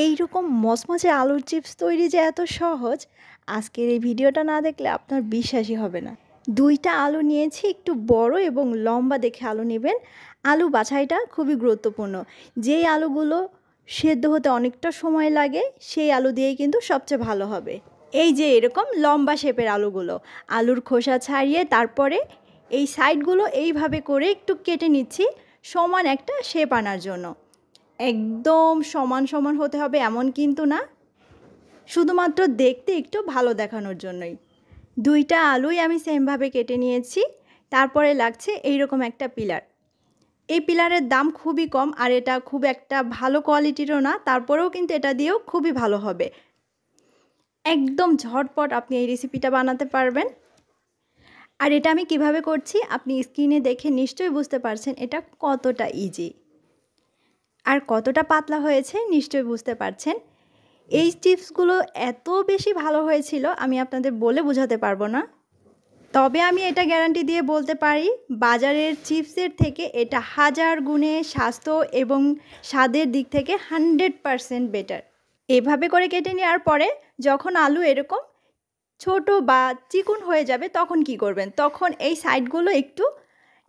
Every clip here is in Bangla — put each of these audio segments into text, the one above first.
এইরকম মচমচে আলুর চিপস তৈরি যে এত সহজ, আজকের এই ভিডিওটা না দেখলে আপনার বিশ্বাসই হবে না। ২টা আলু নিয়েছি, একটু বড় এবং লম্বা দেখে আলু নেবেন। আলু বাছাইটা খুবই গুরুত্বপূর্ণ। যেই আলুগুলো সেদ্ধ হতে অনেকটা সময় লাগে, সেই আলু দিয়েই কিন্তু সবচেয়ে ভালো হবে। এই যে এরকম লম্বা শেপের আলুগুলো, আলুর খোসা ছাড়িয়ে তারপরে এই সাইডগুলো এইভাবে করে একটু কেটে নিচ্ছি সমান একটা শেপ আনার জন্য। একদম সমান সমান হতে হবে এমন কিন্তু না, শুধুমাত্র দেখতে একটু ভালো দেখানোর জন্যই। ২টা আলুই আমি সেমভাবে কেটে নিয়েছি। তারপরে লাগছে এইরকম একটা পিলার। এই পিলারের দাম খুবই কম, আর এটা খুব একটা ভালো কোয়ালিটিরও না, তারপরেও কিন্তু এটা দিয়েও খুবই ভালো হবে। একদম ঝটপট আপনি এই রেসিপিটা বানাতে পারবেন। আর এটা আমি কিভাবে করছি আপনি স্ক্রিনে দেখে নিশ্চয়ই বুঝতে পারছেন এটা কতটা ইজি আর কতটা পাতলা হয়েছে নিশ্চয়ই বুঝতে পারছেন। এই চিপসগুলো এত বেশি ভালো হয়েছিল আমি আপনাদের বলে বোঝাতে পারবো না। তবে আমি এটা গ্যারান্টি দিয়ে বলতে পারি, বাজারের চিপসের থেকে এটা 1000 গুণে স্বাস্থ্য এবং স্বাদের দিক থেকে 100% বেটার। এভাবে করে কেটে নেওয়ার পরে যখন আলু এরকম ছোট বা চিকন হয়ে যাবে তখন কি করবেন, তখন এই সাইডগুলো একটু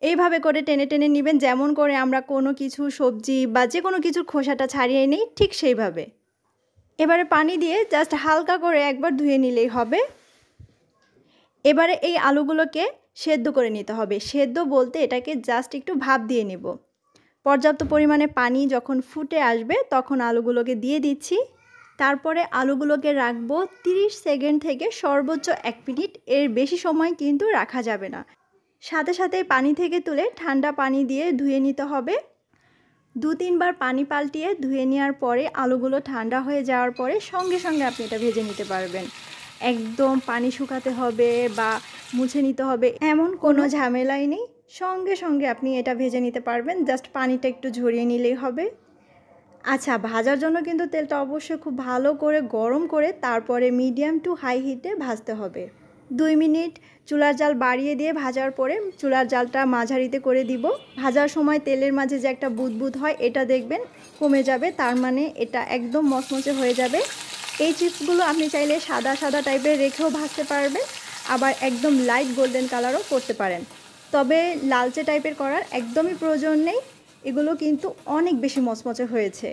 এইভাবে করে টেনে টেনে নেবেন, যেমন করে আমরা কোনো কিছু সবজি বা যে কোনো কিছুর খোসাটা ছাড়িয়ে নিই ঠিক সেইভাবে। এবারে পানি দিয়ে জাস্ট হালকা করে একবার ধুয়ে নিলেই হবে। এবারে এই আলুগুলোকে সেদ্ধ করে নিতে হবে। সেদ্ধ বলতে এটাকে জাস্ট একটু ভাপ দিয়ে নেব। পর্যাপ্ত পরিমাণে পানি যখন ফুটে আসবে তখন আলুগুলোকে দিয়ে দিচ্ছি। তারপরে আলুগুলোকে রাখবো 30 সেকেন্ড থেকে সর্বোচ্চ 1 মিনিট, এর বেশি সময় কিন্তু রাখা যাবে না। সাথে সাথে পানি থেকে তুলে ঠান্ডা পানি দিয়ে ধুয়ে নিতে হবে। 2-3 বার পানি পাল্টিয়ে ধুয়ে নেওয়ার পরে আলুগুলো ঠান্ডা হয়ে যাওয়ার পরে সঙ্গে সঙ্গে আপনি এটা ভেজে নিতে পারবেন। একদম পানি শুকাতে হবে বা মুছে নিতে হবে এমন কোনো ঝামেলাই নেই, সঙ্গে সঙ্গে আপনি এটা ভেজে নিতে পারবেন। জাস্ট পানিটা একটু ঝরিয়ে নিলেই হবে। আচ্ছা, ভাজার জন্য কিন্তু তেলটা অবশ্যই খুব ভালো করে গরম করে তারপরে মিডিয়াম টু হাই হিটে ভাজতে হবে। 2 মিনিট চুলার জাল বাড়িয়ে দিয়ে ভাজার পরে চুলার জালটা মাঝারিতে করে দিব। ভাজার সময় তেলের মাঝে যে একটা বুদবুদ হয় এটা দেখবেন কমে যাবে, তার মানে এটা একদম মচমচে হয়ে যাবে। এই চিপসগুলো আপনি চাইলে সাদা সাদা টাইপের রেখেও ভাজতে পারবেন, আবার একদম লাইট গোল্ডেন কালারও করতে পারেন। তবে লালচে টাইপের করার একদমই প্রয়োজন নেই, এগুলো কিন্তু অনেক বেশি মচমচে হয়েছে।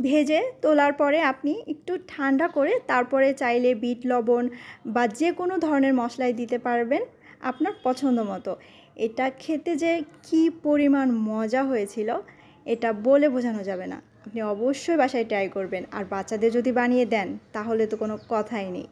ভেজে তোলার পরে আপনি একটু ঠান্ডা করে তারপরে চাইলে বিট লবণ বা যে কোনো ধরনের মশলাই দিতে পারবেন আপনার পছন্দ মতো। এটা খেতে যে কী পরিমাণ মজা হয়েছিল এটা বলে বোঝানো যাবে না। আপনি অবশ্যই বাসায় ট্রাই করবেন, আর বাচ্চাদের যদি বানিয়ে দেন তাহলে তো কোনো কথাই নেই।